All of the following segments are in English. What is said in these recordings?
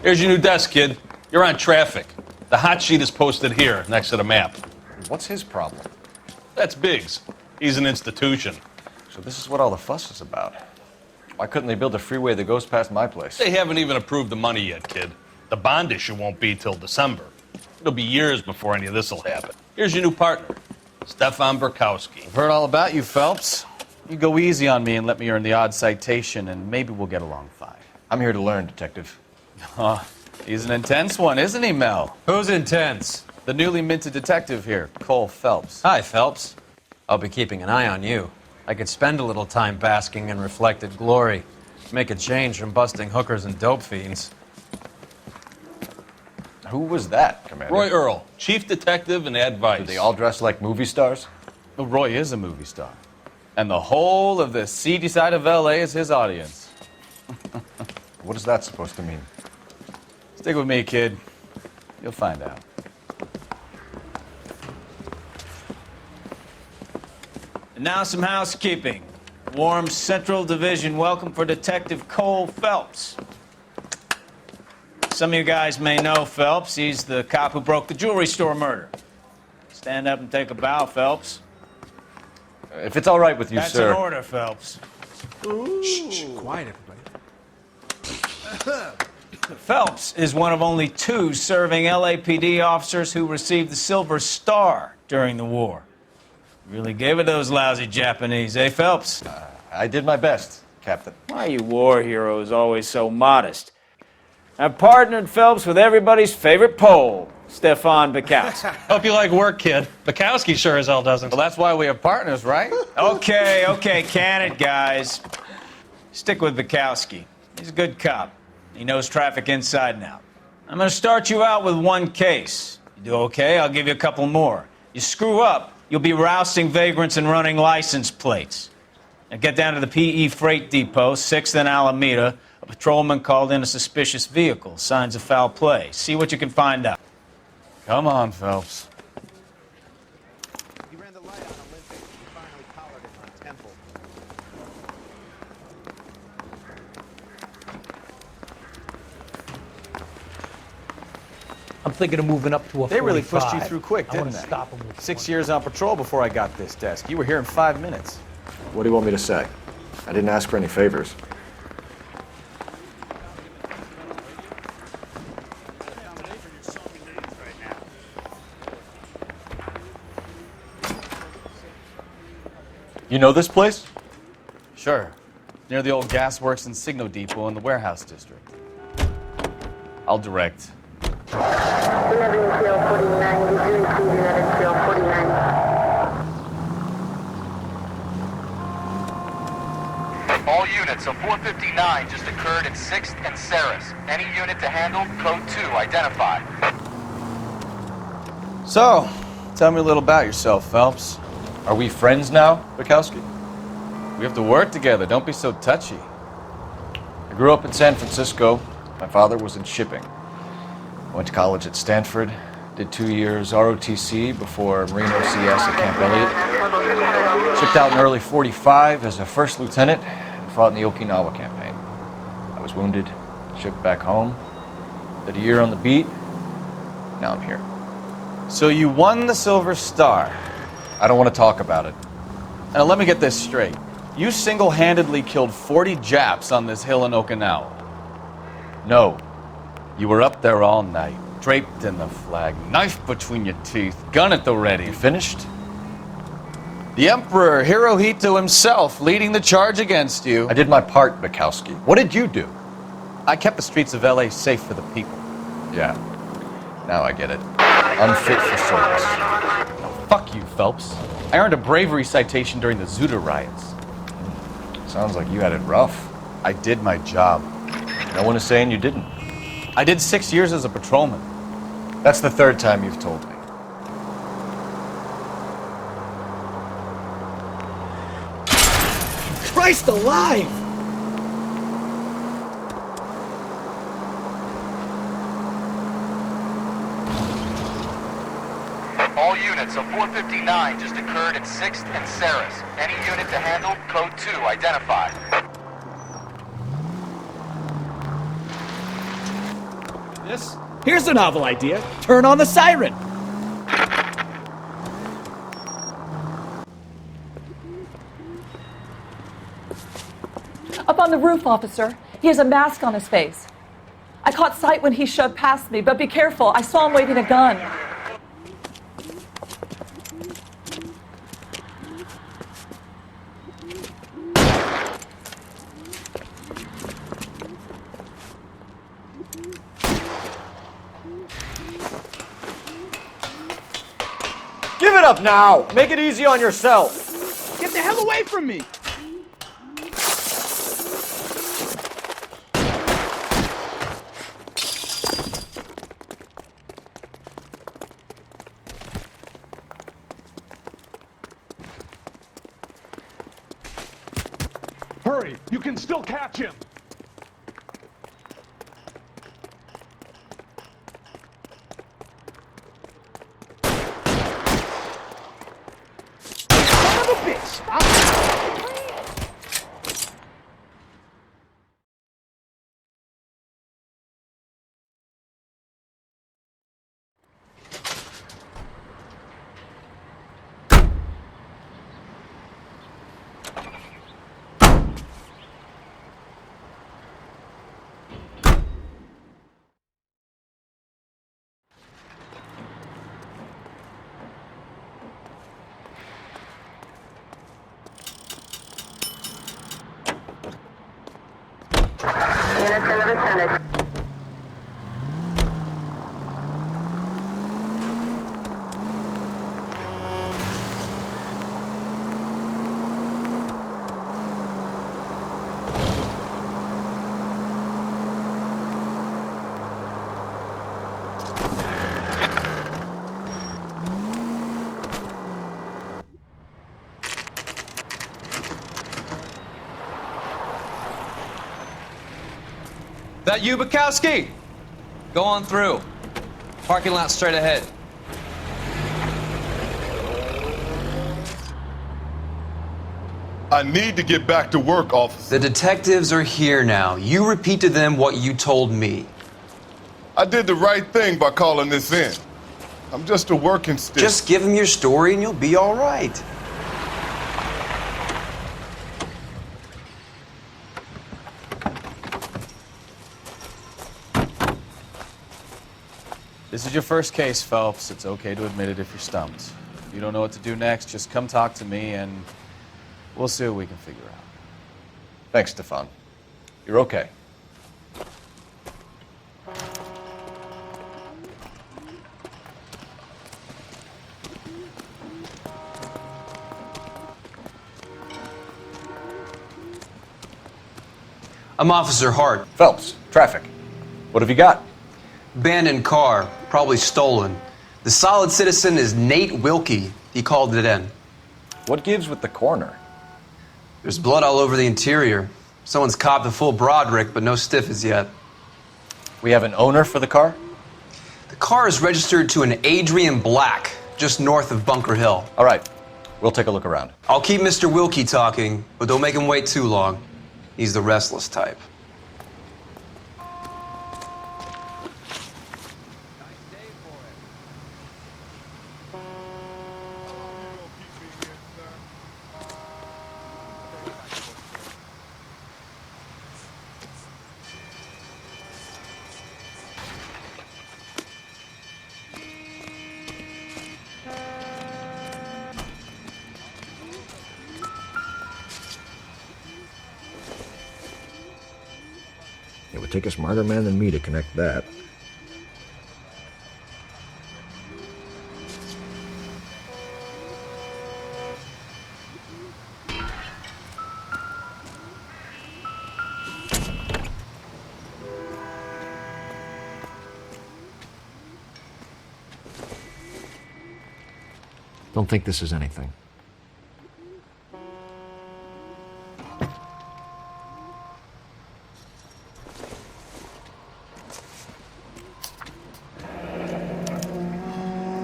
Here's your new desk, kid. You're on traffic. The hot sheet is posted here, next to the map. What's his problem? That's Biggs. He's an institution. So this is what all the fuss is about. Why couldn't they build a freeway that goes past my place? They haven't even approved the money yet, kid. The bond issue won't be till December. It'll be years before any of this will happen. Here's your new partner, Stefan Burkowski. I've heard all about you, Phelps. You go easy on me and let me earn the odd citation, and maybe we'll get along fine. I'm here to learn, Detective. He's an intense one, isn't he, Mel? Who's intense? The newly minted detective here, Cole Phelps. Hi, Phelps. I'll be keeping an eye on you. I could spend a little time basking in reflected glory. Make a change from busting hookers and dope fiends. Who was that, Commander? Roy Earl, chief detective and advice. Do they all dress like movie stars? Well, Roy is a movie star. And the whole of the seedy side of L.A. is his audience. What is that supposed to mean? Stick with me, kid. You'll find out. And now some housekeeping. Warm Central Division welcome for Detective Cole Phelps. Some of you guys may know Phelps. He's the cop who broke the jewelry store murder. Stand up and take a bow, Phelps. If it's all right with you, That's sir. an order, Phelps. Shh, quiet, everybody. Phelps is one of only 2 serving LAPD officers who received the Silver Star during the war. Really gave it those lousy Japanese, eh, Phelps? I did my best, Captain. Why are you war heroes always so modest? I've partnered Phelps with everybody's favorite Pole, Stefan Burkowski. Hope you like work, kid. Bukowski sure as hell doesn't. Well, that's why we have partners, right? Okay, can it, guys. Stick with Bukowski. He's a good cop. He knows traffic inside and out. I'm going to start you out with 1 case. You do okay, I'll give you a couple more. You screw up, you'll be rousting vagrants and running license plates. Now get down to the PE Freight Depot, 6th and Alameda. A patrolman called in a suspicious vehicle. Signs of foul play. See what you can find out. Come on, Phelps. He ran the light on Olympic. He finally collared him on Temple. I'm thinking of moving up to a 45. They really pushed you through quick, I didn't want to they? stop them with 6 years on patrol before I got this desk. You were here in 5 minutes. What do you want me to say? I didn't ask for any favors. You know this place? Sure. Near the old gasworks and Signo Depot in the warehouse district. I'll direct. 11 Kill 49, did you receive 11 Kill 49? All units, a 459 just occurred in 6th and Saris. Any unit to handle, code 2, identify. So, tell me a little about yourself, Phelps. Are we friends now, Bukowski? We have to work together. Don't be so touchy. I grew up in San Francisco. My father was in shipping. Went to college at Stanford, did 2 years ROTC before Marino CS at Camp Elliott. Shipped out in early '45 as a first lieutenant and fought in the Okinawa campaign. I was wounded, shipped back home, did a year on the beat. Now I'm here. So you won the Silver Star. I don't want to talk about it. Now let me get this straight. You single-handedly killed 40 Japs on this hill in Okinawa. No. You were up there all night, draped in the flag, knife between your teeth, gun at the ready. You finished? The Emperor Hirohito himself leading the charge against you. I did my part, Bukowski. What did you do? I kept the streets of L.A. safe for the people. Yeah. Now I get it. Unfit for service. Fuck you, Phelps. I earned a bravery citation during the Zuda riots. Sounds like you had it rough. I did my job. No one is saying you didn't. I did 6 years as a patrolman. That's the 3rd time you've told me. Christ alive! All units, a 459 just occurred in 6th and Saris. Any unit to handle, code 2, identify. This? Here's a novel idea. Turn on the siren. Up on the roof, officer. He has a mask on his face. I caught sight when he shoved past me, but be careful. I saw him waving a gun. Give it up now! Make it easy on yourself! Get the hell away from me! Hurry! You can still catch him! Son of a bitch! Units in the vicinity. That you, Bukowski? Go on through. Parking lot straight ahead. I need to get back to work, officer. The detectives are here now. You repeat to them what you told me. I did the right thing by calling this in. I'm just a working stick. Just give them your story and you'll be all right. This is your first case, Phelps. It's okay to admit it if you're stumped. If you don't know what to do next, just come talk to me and we'll see what we can figure out. Thanks, Stefan. You're okay. I'm Officer Hart. Phelps, traffic. What have you got? Abandoned car, probably stolen. The solid citizen is Nate Wilkie. He called it in. What gives with the coroner? There's blood all over the interior. Someone's copped a full Broderick, but no stiff as yet. We have an owner for the car? The car is registered to an Adrian Black, just north of Bunker Hill. All right, we'll take a look around. I'll keep Mr. Wilkie talking, but don't make him wait too long. He's the restless type. It would take a smarter man than me to connect that. Don't think this is anything.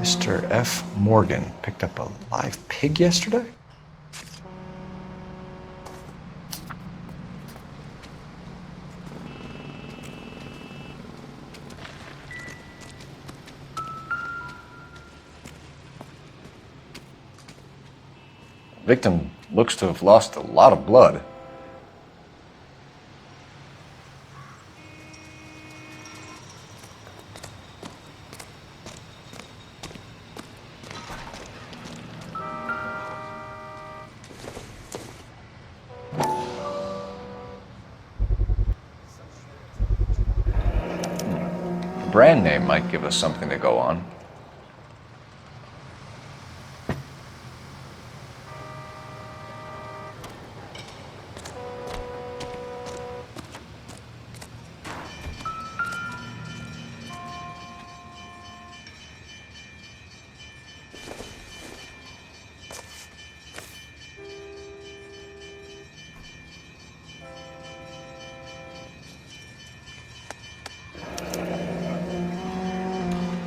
Mr. F. Morgan picked up a live pig yesterday? Victim looks to have lost a lot of blood. Brand name might give us something to go on.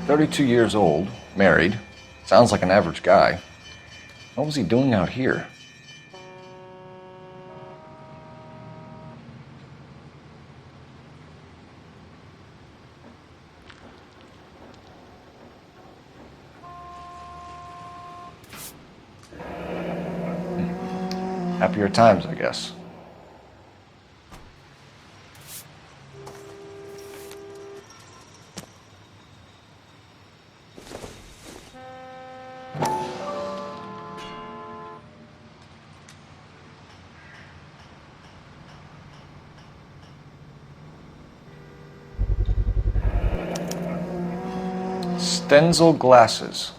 "32 years old, married. Sounds like an average guy. What was he doing out here?" Happier times, I guess. Stenzel glasses.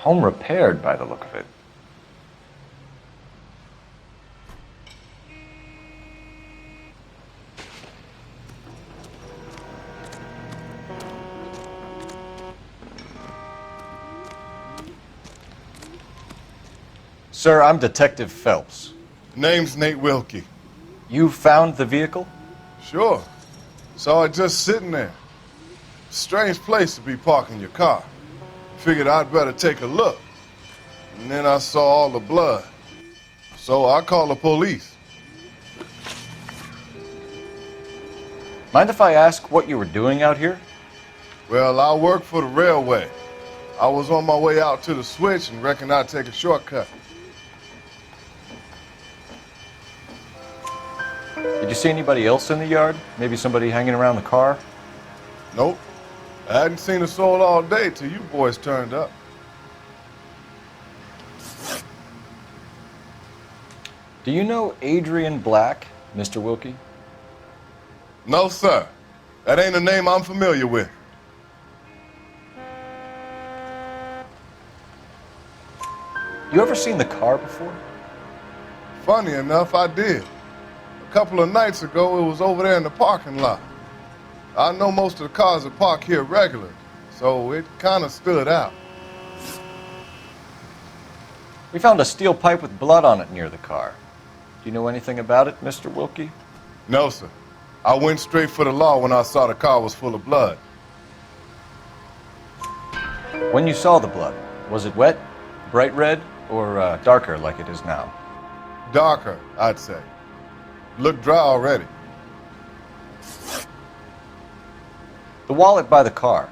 Home repaired by the look of it. Sir, I'm Detective Phelps. Name's Nate Wilkie. You found the vehicle? Sure. Saw it just sitting there. Strange place to be parking your car. Figured I'd better take a look. And then I saw all the blood. So I called the police. Mind if I ask what you were doing out here? Well, I work for the railway. I was on my way out to the switch and reckoned I'd take a shortcut. Did you see anybody else in the yard? Maybe somebody hanging around the car? Nope. I hadn't seen a soul all day till you boys turned up. Do you know Adrian Black, Mr. Wilkie? No, sir. That ain't a name I'm familiar with. You ever seen the car before? Funny enough, I did. A couple of nights ago, it was over there in the parking lot. I know most of the cars are parked here regularly, so it kind of stood out. We found a steel pipe with blood on it near the car. Do you know anything about it, Mr. Wilkie? No, sir. I went straight for the law when I saw the car was full of blood. When you saw the blood, was it wet, bright red, or darker like it is now? Darker, I'd say. Looked dry already. The wallet by the car.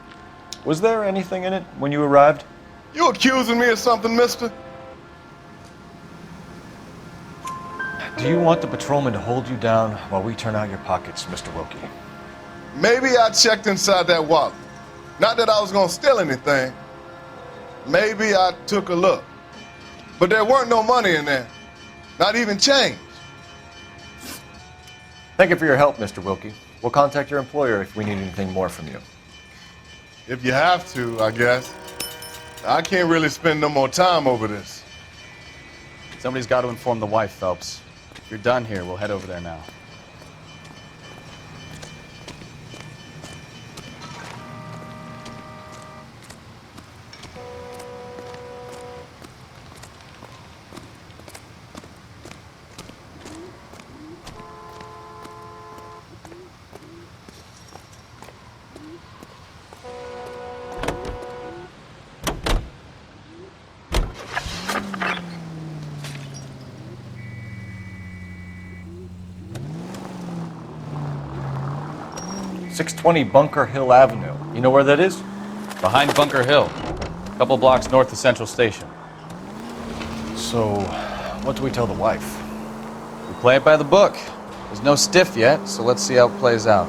Was there anything in it when you arrived? You accusing me of something, mister? Do you want the patrolman to hold you down while we turn out your pockets, Mr. Wilkie? Maybe I checked inside that wallet. Not that I was gonna steal anything. Maybe I took a look. But there weren't no money in there. Not even change. Thank you for your help, Mr. Wilkie. We'll contact your employer if we need anything more from you. If you have to, I guess. I can't really spend no more time over this. Somebody's got to inform the wife, Phelps. If you're done here, we'll head over there now. .620 Bunker Hill Avenue. You know where that is? Behind Bunker Hill, a couple blocks north of Central Station. So, What do we tell the wife? We play it by the book. There's no stiff yet, so let's see how it plays out.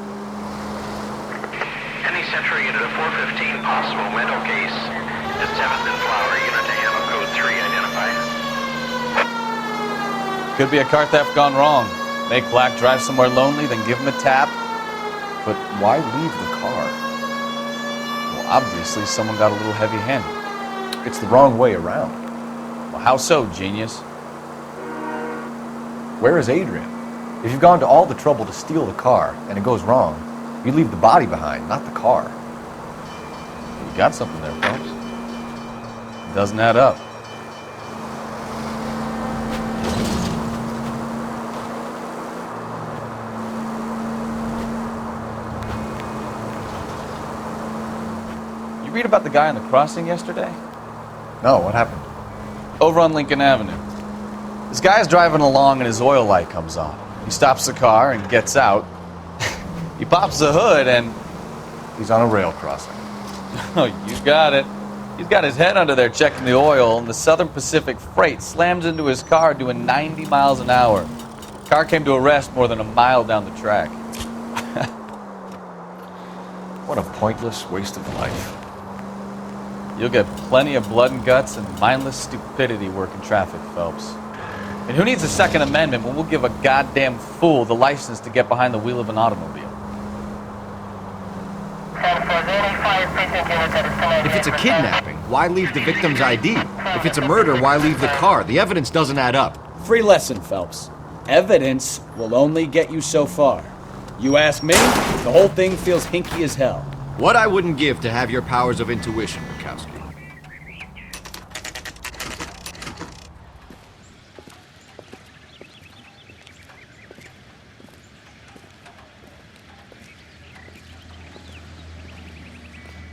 Any Central unit of 415 possible mental case at 7th and Flower, unit to handle code 3 identified. Could be a car theft gone wrong. Make Black drive somewhere lonely, then give him a tap. But why leave the car? Well, obviously someone got a little heavy-handed. It's the wrong way around. Well, how so, genius? Where is Adrian? If you've gone to all the trouble to steal the car and it goes wrong, you leave the body behind, not the car. You got something there, folks. It doesn't add up. You read about the guy on the crossing yesterday? No, what happened? Over on Lincoln Avenue. This guy's driving along and his oil light comes on. He stops the car and gets out. He pops the hood and... He's on a rail crossing. Oh, you got it. He's got his head under there checking the oil, and the Southern Pacific Freight slams into his car doing 90 miles an hour. The car came to a rest more than a mile down the track. What a pointless waste of life. You'll get plenty of blood and guts and mindless stupidity working traffic, Phelps. And who needs a Second Amendment when we'll give a goddamn fool the license to get behind the wheel of an automobile? If it's a kidnapping, why leave the victim's ID? If it's a murder, why leave the car? The evidence doesn't add up. Free lesson, Phelps. Evidence will only get you so far. You ask me, the whole thing feels hinky as hell. What I wouldn't give to have your powers of intuition, Bukowski.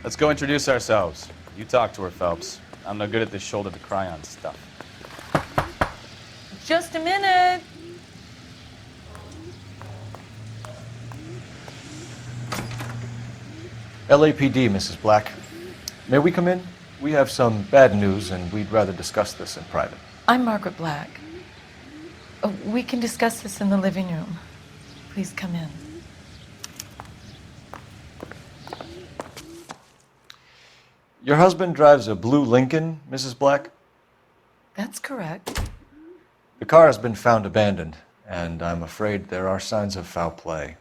Let's go introduce ourselves. You talk to her, Phelps. I'm no good at this shoulder to cry on stuff. Just a minute. LAPD, Mrs. Black. May we come in? We have some bad news and we'd rather discuss this in private. I'm Margaret Black. We can discuss this in the living room. Please come in. Your husband drives a blue Lincoln, Mrs. Black? That's correct. The car has been found abandoned, and I'm afraid there are signs of foul play.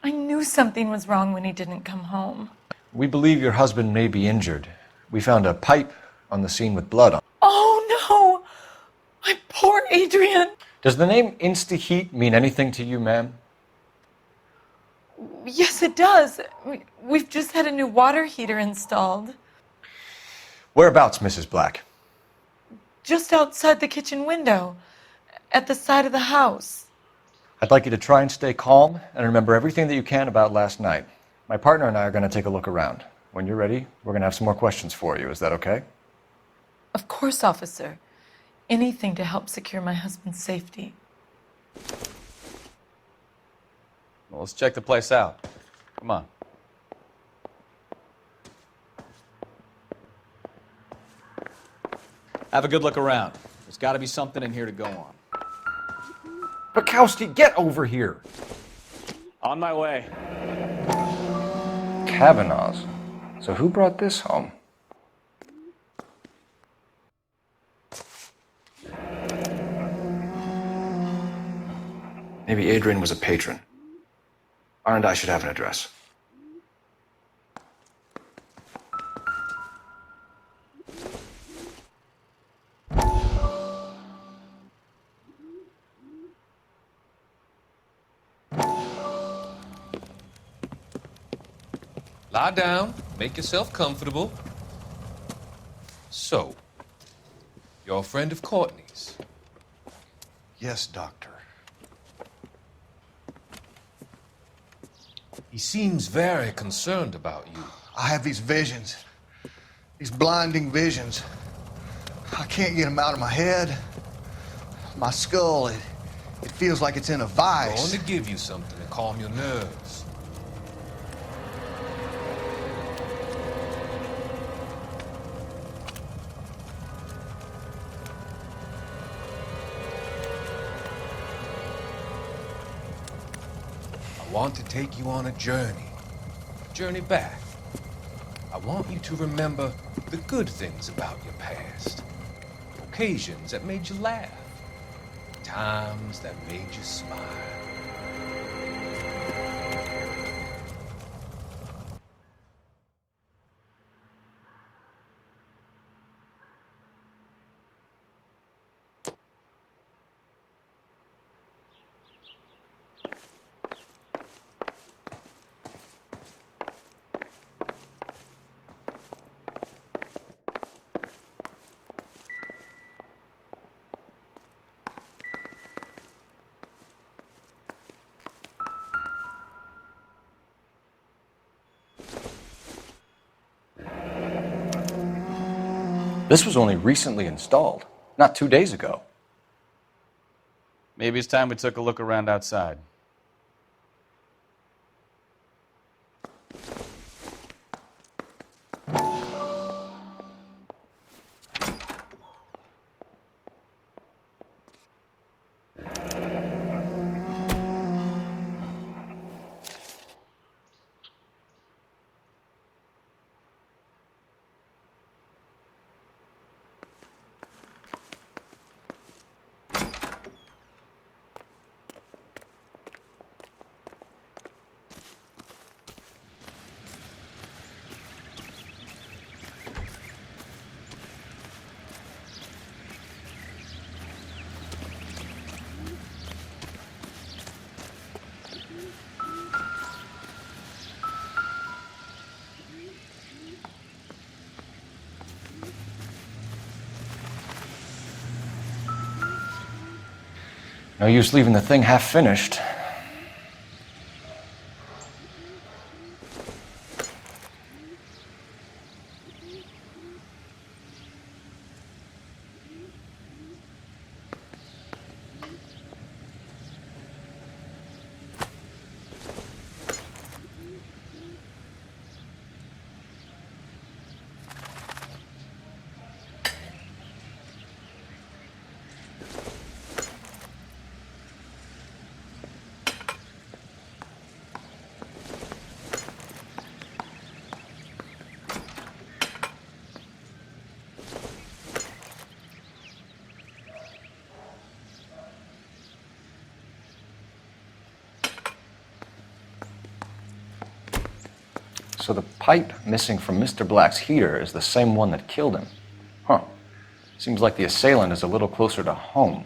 I knew something was wrong when he didn't come home. We believe your husband may be injured. We found a pipe on the scene with blood on it. Oh no! My poor Adrian! Does the name Insta-Heat mean anything to you, ma'am? Yes, it does. We've just had a new water heater installed. Whereabouts, Mrs. Black? Just outside the kitchen window, at the side of the house. I'd like you to try and stay calm and remember everything that you can about last night. My partner and I are going to take a look around. When you're ready, we're going to have some more questions for you. Is that okay? Of course, officer. Anything to help secure my husband's safety. Well, let's check the place out. Come on. Have a good look around. There's got to be something in here to go on. Bukowski, get over here! On my way. Kavanaugh's. So who brought this home? Maybe Adrian was a patron. R&I should have an address. Lie down, make yourself comfortable. So, you're a friend of Courtney's? Yes, Doctor. He seems very concerned about you. I have these visions, these blinding visions. I can't get them out of my head. My skull, it feels like it's in a I'm vice. going to give you something to calm your nerves. want to take you on a journey back. I want you to remember the good things about your past, occasions that made you laugh, times that made you smile. This was only recently installed, not 2 days ago. Maybe it's time we took a look around outside. No use leaving the thing half finished. So the pipe missing from Mr. Black's heater is the same one that killed him. Huh. Seems like the assailant is a little closer to home.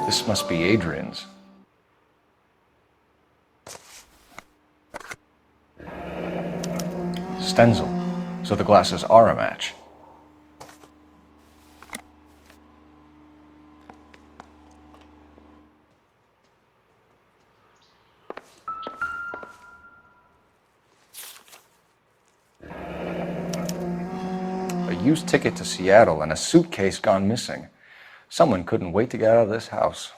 This must be Adrian's. Stenzel. So the glasses are a match. A used ticket to Seattle and a suitcase gone missing. Someone couldn't wait to get out of this house.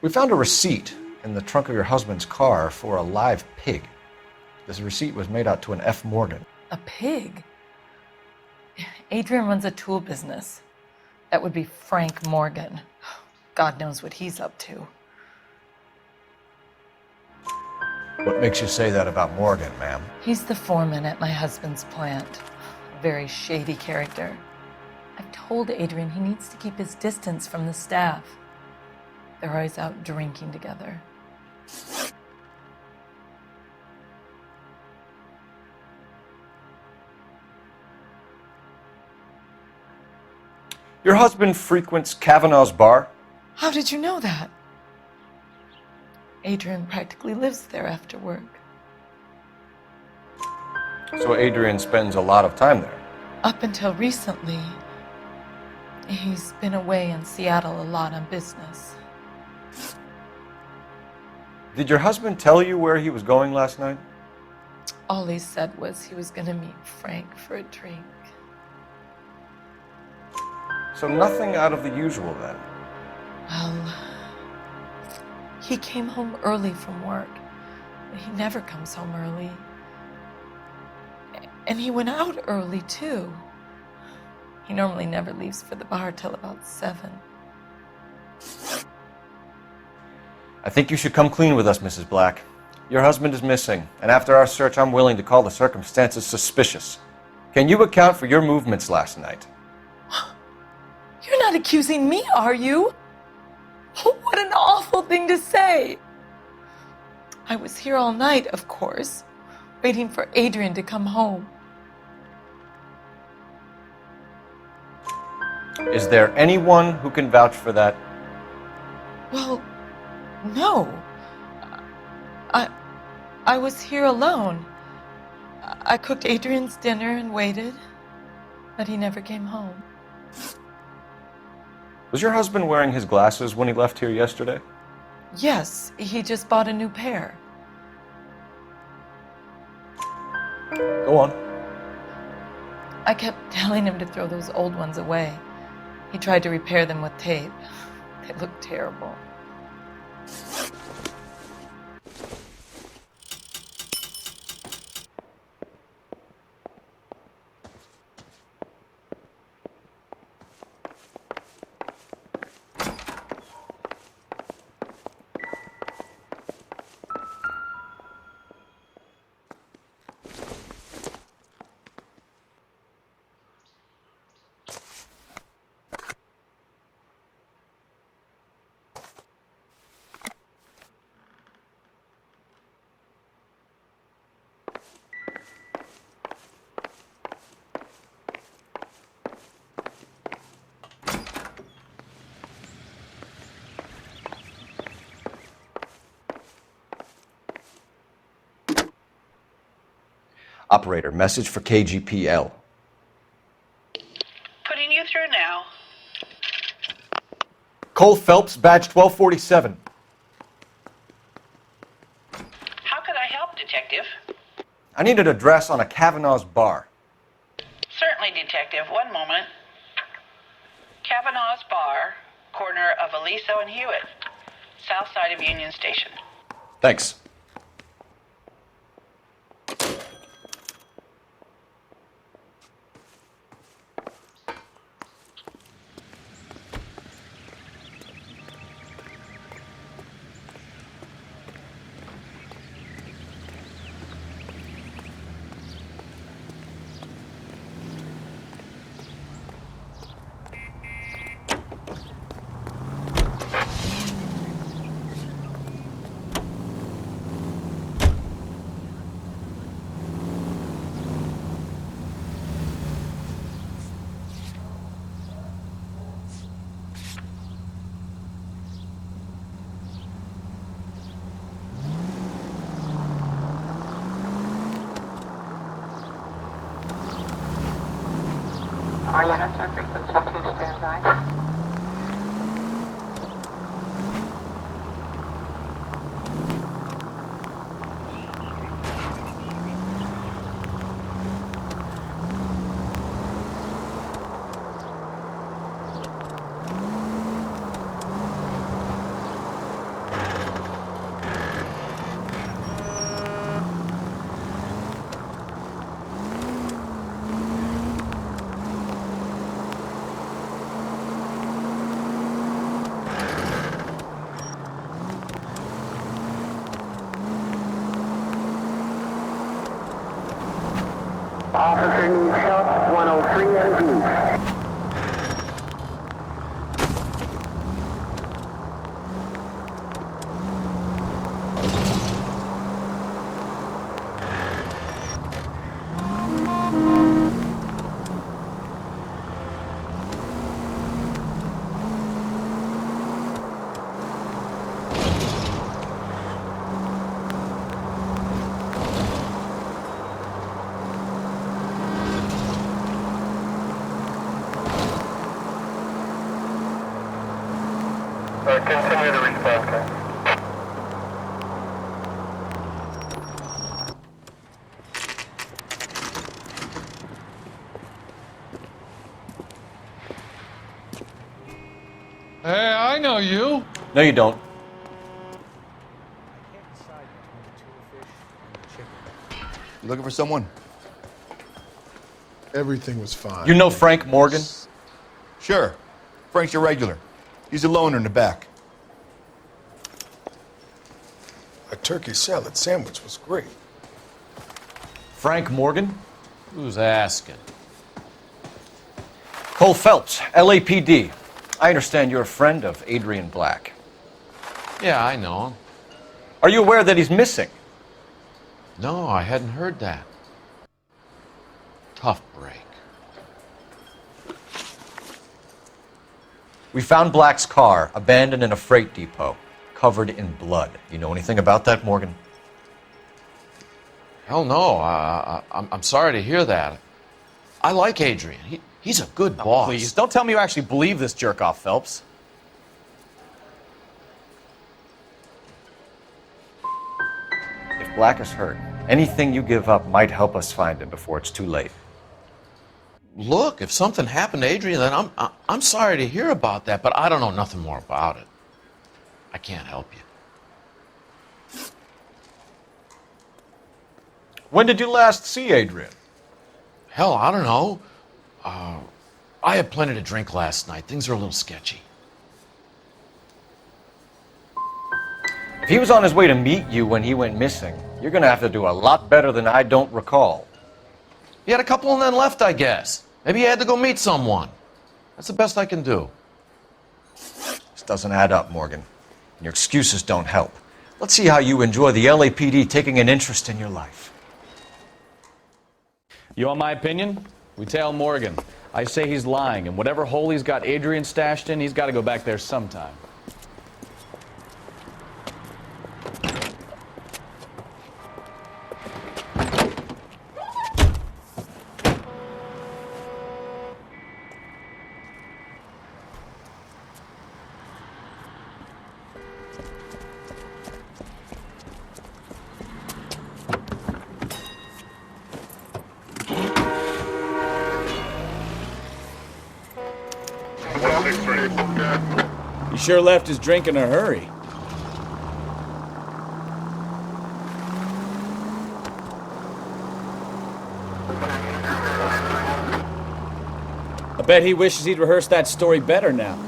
We found a receipt in the trunk of your husband's car for a live pig. This receipt was made out to an F. Morgan. A pig? Adrian runs a tool business. That would be Frank Morgan. God knows what he's up to. What makes you say that about Morgan, ma'am? He's the foreman at my husband's plant. A very shady character. I've told Adrian he needs to keep his distance from the staff. They're always out drinking together. Your husband frequents Kavanaugh's bar? How did you know that? Adrian practically lives there after work. So Adrian spends a lot of time there. Up until recently, he's been away in Seattle a lot on business. Did your husband tell you where he was going last night? All he said was he was going to meet Frank for a drink. So nothing out of the usual then? Well, he came home early from work. He never comes home early. And he went out early, too. He normally never leaves for the bar till about 7. I think you should come clean with us, Mrs. Black. Your husband is missing, and after our search, I'm willing to call the circumstances suspicious. Can you account for your movements last night? You're not accusing me, are you? What an awful thing to say. I was here all night, of course, waiting for Adrian to come home. Is there anyone who can vouch for that? Well, no. I was here alone. I cooked Adrian's dinner and waited, but he never came home. Was your husband wearing his glasses when he left here yesterday? Yes, he just bought a new pair. Go on. I kept telling him to throw those old ones away. He tried to repair them with tape. They looked terrible. Operator, message for KGPL. Putting you through now. Cole Phelps, badge 1247. How could I help, Detective? I need an address on a Kavanaugh's bar. Certainly, Detective. One moment. Kavanaugh's Bar, corner of Aliso and Hewitt, south side of Union Station. Thanks. All units are frequency 2 standby. Officer needs help, 103 MD. Continue to respond, sir. Hey, I know you. No, you don't. You looking for someone? Everything was fine. You know Frank Morgan? Sure. Frank's your regular. He's a loner in the back. A turkey salad sandwich was great. Frank Morgan? Who's asking? Cole Phelps, LAPD. I understand you're a friend of Adrian Black. Yeah, I know him. Are you aware that he's missing? No, I hadn't heard that. Tough break. We found Black's car abandoned in a freight depot, covered in blood. You know anything about that, Morgan? Hell no. I'm sorry to hear that. I like Adrian. He's a good boss. Please, don't tell me you actually believe this jerk-off, Phelps. If Black is hurt, anything you give up might help us find him before it's too late. Look, if something happened to Adrian, then I'm sorry to hear about that, but I don't know nothing more about it. I can't help you. When did you last see Adrian? Hell, I don't know. I had plenty to drink last night. Things are a little sketchy. If he was on his way to meet you when he went missing, you're going to have to do a lot better than I don't recall. He had a couple and then left, I guess. Maybe he had to go meet someone. That's the best I can do. This doesn't add up, Morgan. Your excuses don't help. Let's see how you enjoy the LAPD taking an interest in your life. You want my opinion? We tail Morgan. I say he's lying, and whatever hole he's got Adrian stashed in, he's got to go back there sometime. He sure left his drink in a hurry. I bet he wishes he'd rehearsed that story better now.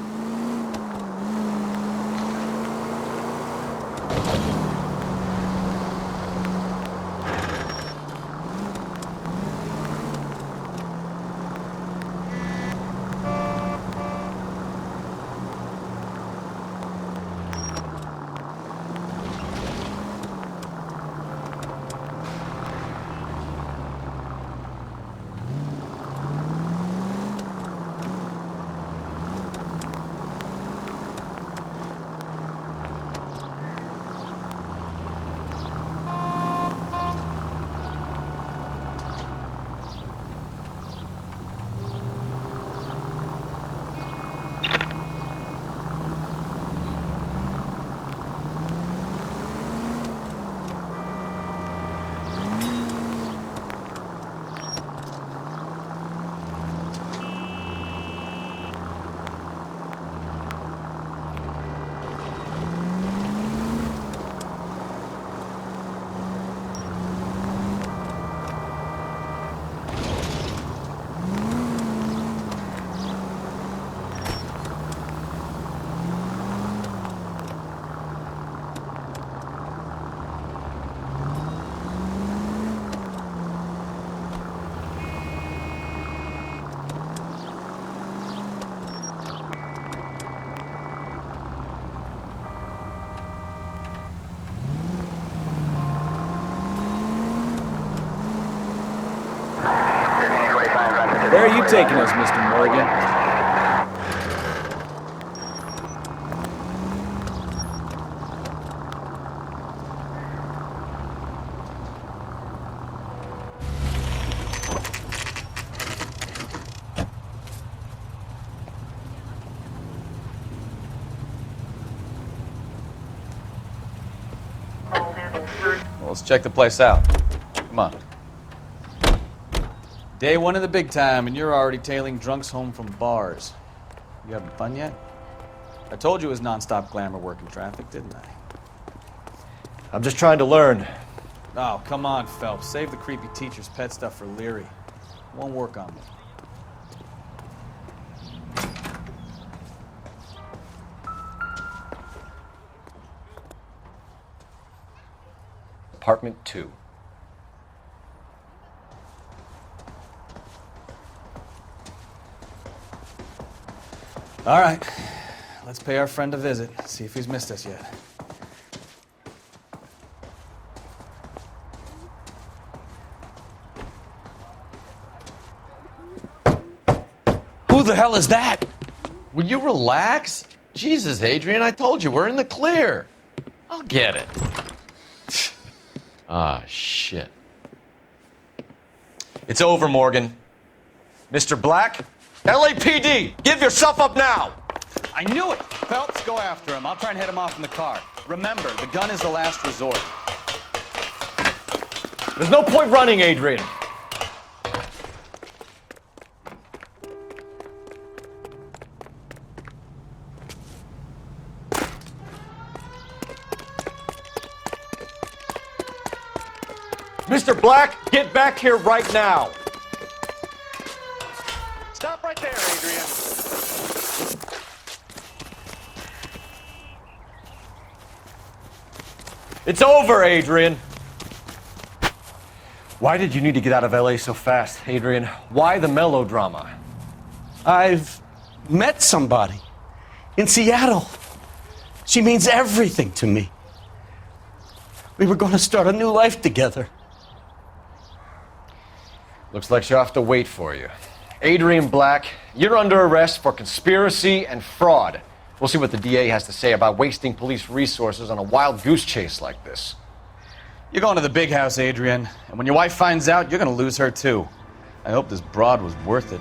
Where are you taking us, Mr. Morgan? Well, let's check the place out. Come on. Day one of the big time, and you're already tailing drunks home from bars. You having fun yet? I told you it was non-stop glamour working traffic, didn't I? I'm just trying to learn. Oh, come on, Phelps. Save the creepy teacher's pet stuff for Leary. It won't work on me. Apartment 2. All right. Let's pay our friend a visit, see if he's missed us yet. Who the hell is that? Will you relax? Jesus, Adrian, I told you, we're in the clear. I'll get it. Ah, shit. It's over, Morgan. Mr. Black? LAPD! Give yourself up now! I knew it! Phelps, go after him. I'll try and head him off in the car. Remember, the gun is the last resort. There's no point running, Adrian. Mr. Black, get back here right now. Stop right there, Adrian. It's over, Adrian. Why did you need to get out of LA so fast, Adrian? Why the melodrama? I've met somebody in Seattle. She means everything to me. We were going to start a new life together. Looks like she'll have to wait for you. Adrian Black, you're under arrest for conspiracy and fraud. We'll see what the DA has to say about wasting police resources on a wild goose chase like this. You're going to the big house, Adrian. And when your wife finds out, you're going to lose her too. I hope this broad was worth it.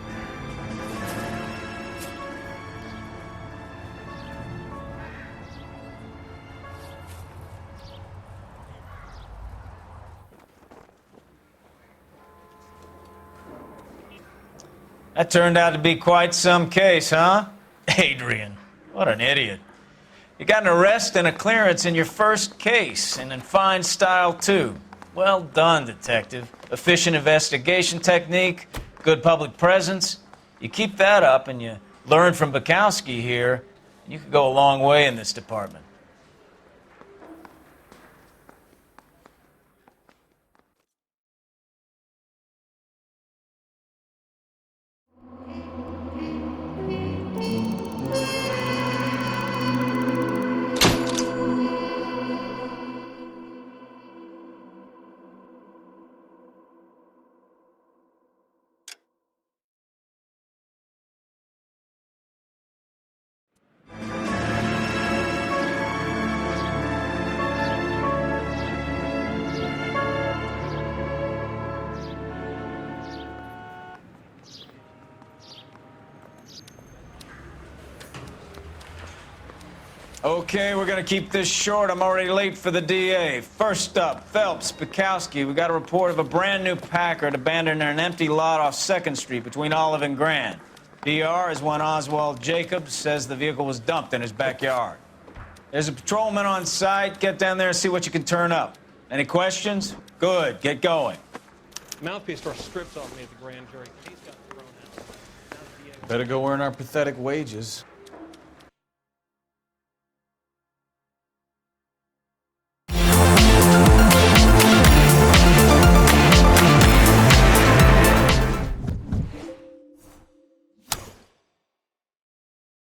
That turned out to be quite some case, huh? Adrian, what an idiot. You got an arrest and a clearance in your first case, and in fine style, too. Well done, detective. Efficient investigation technique, good public presence. You keep that up and you learn from Bukowski here, and you could go a long way in this department. Okay, we're gonna keep this short. I'm already late for the DA. First up, Phelps, Bukowski. We got a report of a brand new Packard abandoned in an empty lot off 2nd Street between Olive and Grand. DR is one Oswald Jacobs, says the vehicle was dumped in his backyard. There's a patrolman on site. Get down there and see what you can turn up. Any questions? Good, get going. Mouthpiece tore strips off me at the grand jury. Case got thrown out. Better go earn our pathetic wages.